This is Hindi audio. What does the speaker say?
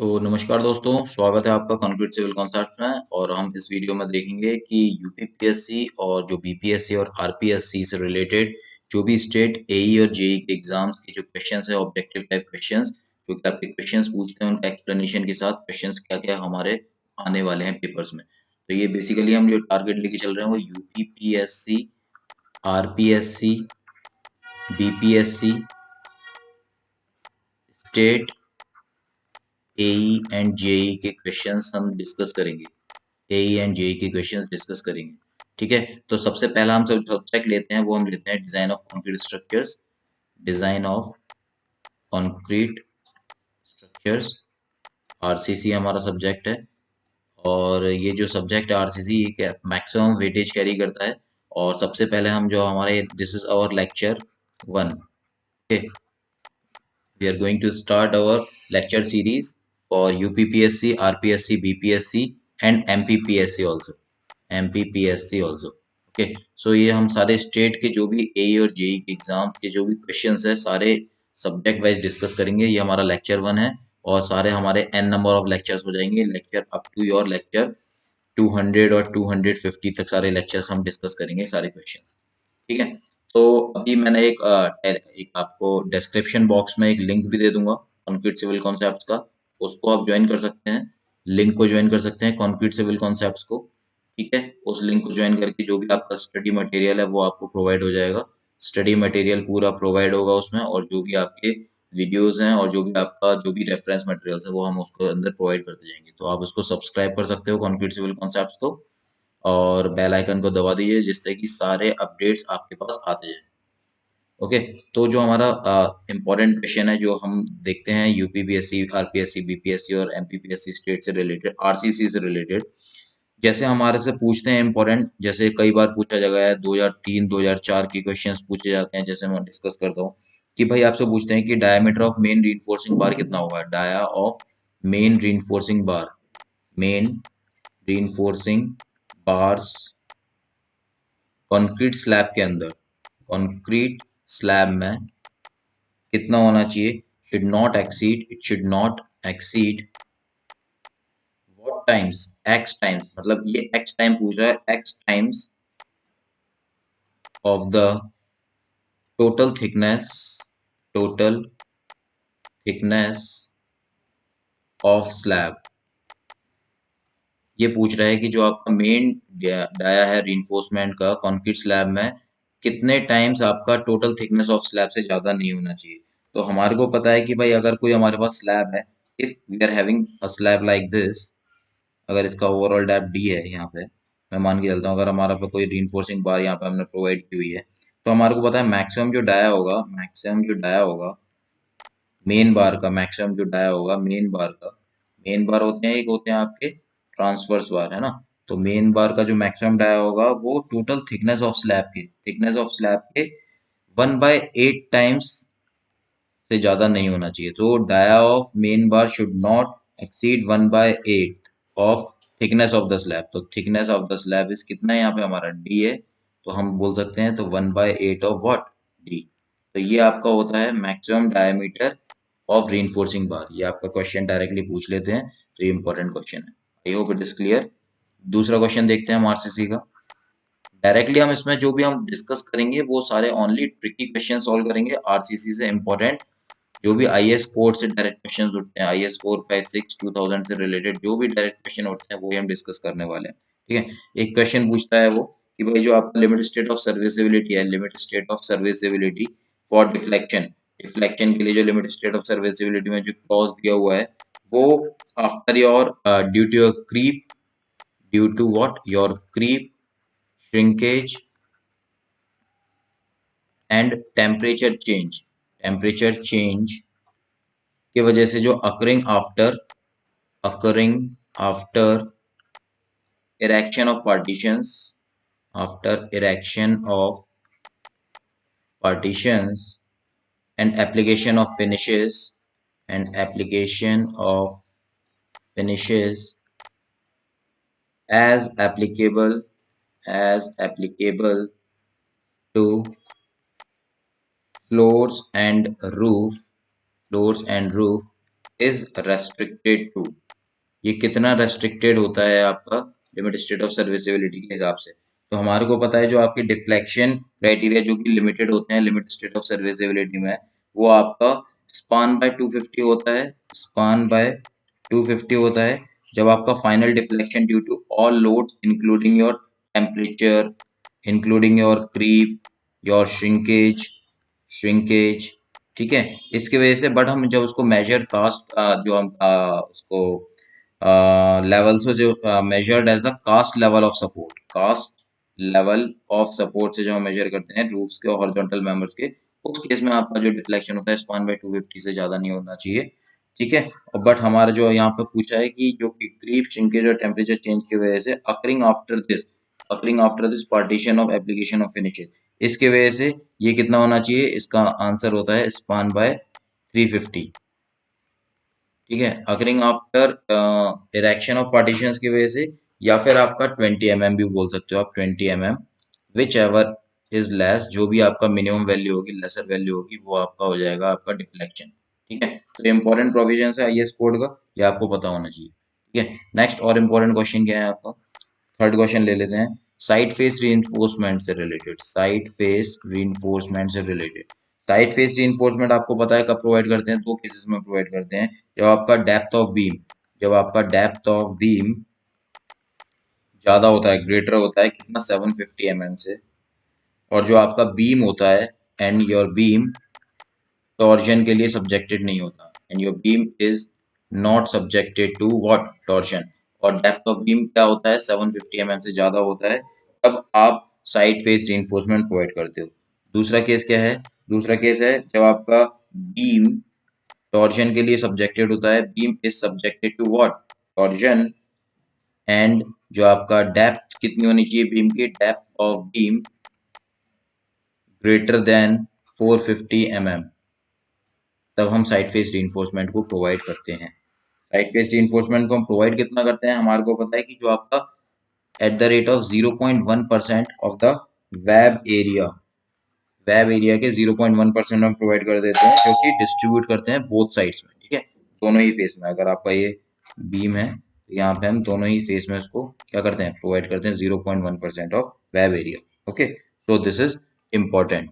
तो नमस्कार दोस्तों, स्वागत है आपका कंक्रीट सिविल कॉन्सेप्ट में। और हम इस वीडियो में देखेंगे कि यूपीपीएससी और जो बीपीएससी और आरपीएससी से रिलेटेड जो भी स्टेट एई और जेई के एग्जाम्स के जो क्वेश्चंस है, ऑब्जेक्टिव टाइप क्वेश्चंस, जो कि आपके क्वेश्चंस पूछते हैं उनका एक्सप्लेनेशन के साथ क्वेश्चंस क्या क्या हमारे आने वाले हैं पेपर्स में। तो ये बेसिकली हम जो टारगेट लेके चल रहे हैं वो UPPSC, RPSC, BPSC, state AE and JE के क्वेश्चंस हम डिस्कस करेंगे। एई एंड जेई के क्वेश्चंस डिस्कस करेंगे। ठीक है, तो सबसे पहला हम सब सब्जेक्ट लेते हैं, वो हम लेते हैं design of concrete structures. Design of concrete structures, RCC हमारा सब्जेक्ट है। और ये जो सब्जेक्ट है आरसीसी, ये मैक्सिमम वेटेज कैरी करता है। और सबसे पहले हम जो हमारे this is our lecture 1। Okay, we are going to start our lecture series for UPPSC, RPSC, BPSC and MPPSC also, MPPSC also। Okay, so ये हम सारे स्टेट के जो भी ए और जेई के एग्जाम के जो भी क्वेश्चंस है सारे सब्जेक्ट वाइज डिस्कस करेंगे। ये हमारा लेक्चर 1 है और सारे हमारे n नंबर ऑफ लेक्चर्स हो जाएंगे, lecture up to your lecture 200 और 250 तक सारे लेक्चर्स हम डिस्कस करेंगे सारे क्वेश्चंस। ठीक है, तो अभी मैंने एक आपको डिस्क्रिप्शन बॉक्स में एक लिंक भी दे दूंगा कंक्रीट सिविल कॉन्सेप्ट्स का, उसको आप ज्वाइन कर सकते हैं। लिंक को ज्वाइन कर सकते हैं कंक्रीट सिविल कॉन्सेप्ट्स को। ठीक है, उस लिंक को ज्वाइन करके जो भी आपका स्टडी मटेरियल है वो आपको प्रोवाइड हो जाएगा। स्टडी मटेरियल पूरा प्रोवाइड होगा उसमें, और जो भी आपके वीडियोस हैं और जो भी आपका जो भी रेफरेंस मटेरियल्स है वो हम उसको अंदर प्रोवाइड करते जाएंगे। तो आप उसको सब्सक्राइब कर सकते हो कंक्रीट सिविल कॉन्सेप्ट्स को, और बेल आइकन को दबा दीजिए जिससे कि सारे अपडेट्स आपके पास आते जाएं। ओके, तो जो हमारा इम्पोर्टेंट क्वेश्चन है जो हम देखते हैं यूपीपीएससी, आरपीएससी, बीपीएससी और एमपीपीएससी स्टेट से रिलेटेड, आरसीसी से रिलेटेड, जैसे हमारे से पूछते हैं इम्पोर्टेंट, जैसे कई बार पूछा गया है 2003 2004 के क्वेश्चंस पूछे जाते हैं। जैसे मैं डिस्कस करता हूँ कि भाई आपसे पूछते हैं कि diameter of main reinforcing bar कितना होगा। Dia of main reinforcing bar, main reinforcing bars concrete slab के अंदर, कंक्रीट स्लैब में कितना होना चाहिए। Should not exceed, it should not exceed what times, X times, मतलब ये एक्स टाइम पूछ रहा है, X times of the total thickness, total thickness of slab. ये पूछ रहा है कि जो आपका मेन डाया है रीइंफोर्समेंट का कंक्रीट स्लैब में, कितने टाइम्स आपका टोटल थिकनेस ऑफ स्लैब से ज्यादा नहीं होना चाहिए। तो हमारे को पता है कि भाई अगर कोई हमारे पास स्लैब है, if we are having a slab like this, अगर इसका ओवरऑल डेप्थ डी है, यहाँ पे मैं मान के चलता हूँ, अगर हमारा पे कोई रीइंफोर्सिंग बार यहाँ पे हमने प्रोवाइड की हुई है, तो हमारे को पता है मैक्सिमम जो डाया होगा, मैक्सिमम जो डाया होगा मेन बार का, मैक्सिमम जो डाया होगा मेन बार का, मेन बार होते हैं, एक होते हैं आपके ट्रांसवर्स बार, है ना। तो मेन बार का जो मैक्सिमम डाया होगा वो टोटल थिकनेस ऑफ स्लैब के, थिकनेस ऑफ स्लैब के 1/8 टाइम्स से ज्यादा नहीं होना चाहिए। तो dia of main bar should not exceed 1/8 of thickness of the slab. तो thickness of the slab is कितना है, यहाँ पे हमारा डी है, तो हम बोल सकते हैं तो 1/8 ऑफ व्हाट, डी। तो ये आपका होता है मैक्सिमम डायमीटर ऑफ रीइंफोर्सिंग बार। ये आपका क्वेश्चन डायरेक्टली पूछ लेते हैं, तो ये इंपॉर्टेंट क्वेश्चन है। I hope it is clear. दूसरा क्वेश्चन देखते हैं हम आरसीसी का। डायरेक्टली हम इसमें जो भी हम डिस्कस करेंगे वो सारे ओनली ट्रिकी क्वेश्चन सॉल्व करेंगे आरसीसी से इंपॉर्टेंट। जो भी आईएएस कोड से डायरेक्ट क्वेश्चन उठते हैं, आईएएस 456 2000 से रिलेटेड जो भी डायरेक्ट क्वेश्चन उठते हैं वो ही हम डिस्कस करने वाले हैं। ठीक है, एक क्वेश्चन पूछता है वो कि भाई जो आपका लिमिट स्टेट ऑफ सर्विसिबिलिटी है, limit state of serviceability for deflection, deflection के लिए जो लिमिट स्टेट ऑफ सर्विसिबिलिटी में जो क्लॉज दिया हुआ है वो after your due to your creep, due to what, your creep, shrinkage and temperature change, temperature change की वजह से जो occurring after erection of partitions, after erection of partitions and application of finishes, and application of finishes as applicable, as applicable to floors and roof, floors and roof is restricted to, ये कितना रेस्ट्रिक्टेड होता है आपका लिमिट स्टेट ऑफ सर्विसिबिलिटी के हिसाब से। तो हमारे को पता है जो आपके डिफ्लेक्शन क्राइटेरिया जो कि लिमिटेड होते हैं लिमिट स्टेट ऑफ सर्विसिबिलिटी में, वो आपका स्पान बाय 250 होता है, स्पान बाय 250 होता है। जब आपका final deflection due to all loads including your temperature, including your creep, your shrinkage, ठीक है, इसकी वजह से। बट हम जब उसको मेजर कास्ट जो हम उसको लेवल से जो measured as the cast level of support, cast level of support से जो हम मेजर करते हैं रूफ्स के और हॉरिजॉन्टल मेंबर्स के, उस केस में आपका जो डिफ्लेक्शन होता है स्पान बाय 250 से ज्यादा नहीं होना चाहिए, ठीक है। और बट हमारा जो यहाँ पे पूछा है कि जो कि क्रीप, श्रिंकेज और टेम्परेचर चेंज की वजह से occurring after this partition of application of finishes, इसके वजह से ये कितना होना चाहिए, इसका आंसर होता है स्पान बाय 350, ठीक है। Occurring after erection of partitions की वजह से, या फिर आपका 20 mm भी बोल सकते हो आप, 20 mm, which ever is less, जो भी आपका मिनिमम वैल्यू होगी, लेसर वैल्यू होगी, वो आपका हो जाएगा आपका डिफ्लेक्शन, ठीक है। तो इंपॉर्टेंट प्रोविजन है आईएएस कोड का, ये आपको पता होना चाहिए, ठीक है। नेक्स्ट और इम्पोर्टेंट क्वेश्चन क्या है आपका, थर्ड क्वेश्चन ले लेते हैं। साइड फेस रीइंफोर्समेंट से रिलेटेड, साइड फेस रीइंफोर्समेंट से रिलेटेड। साइड फेस रीइंफोर्समेंट आपको पता है कब प्रोवाइड करते हैं, दो केसेस में प्रोवाइड करते हैं। जब आपका डेप्थ ऑफ बीम, जब आपका डेप्थ ऑफ बीम ज्यादा होता है, ग्रेटर होता है कितना, 750 mm से, और जो आपका बीम होता है एंड योर बीम टॉर्जन के लिए सब्जेक्टेड नहीं होता, and your beam is not subjected to what, torsion, और डेप्थ ऑफ बीम क्या होता है, 750 mm से ज्यादा होता है, तब आप साइड फेस रीइंफोर्समेंट प्रोवाइड करते हो। दूसरा केस क्या है, दूसरा केस है जब आपका बीम टॉर्जन के लिए सब्जेक्टेड होता है, beam is subjected to what, torsion, and जो आपका डेप्थ कितनी होनी चाहिए बीम की, depth of beam greater than 450 mm, तब हम साइड फेस रीइंफोर्समेंट को प्रोवाइड करते हैं। साइड फेस रीइंफोर्समेंट को हम प्रोवाइड कितना करते हैं, हमारे को पता है कि जो आपका at the rate of 0.1% of the web area, web area के 0.1% हम प्रोवाइड कर देते हैं, जो कि डिस्ट्रीब्यूट करते हैं बोथ साइड्स में, ठीक है, दोनों ही फेस में। अगर आपका ये बीम है तो यहाँ पे हम दोनों ही फेस में इसको क्या करते हैं, प्रोवाइड करते हैं 0.1% of web area, okay. So this is important.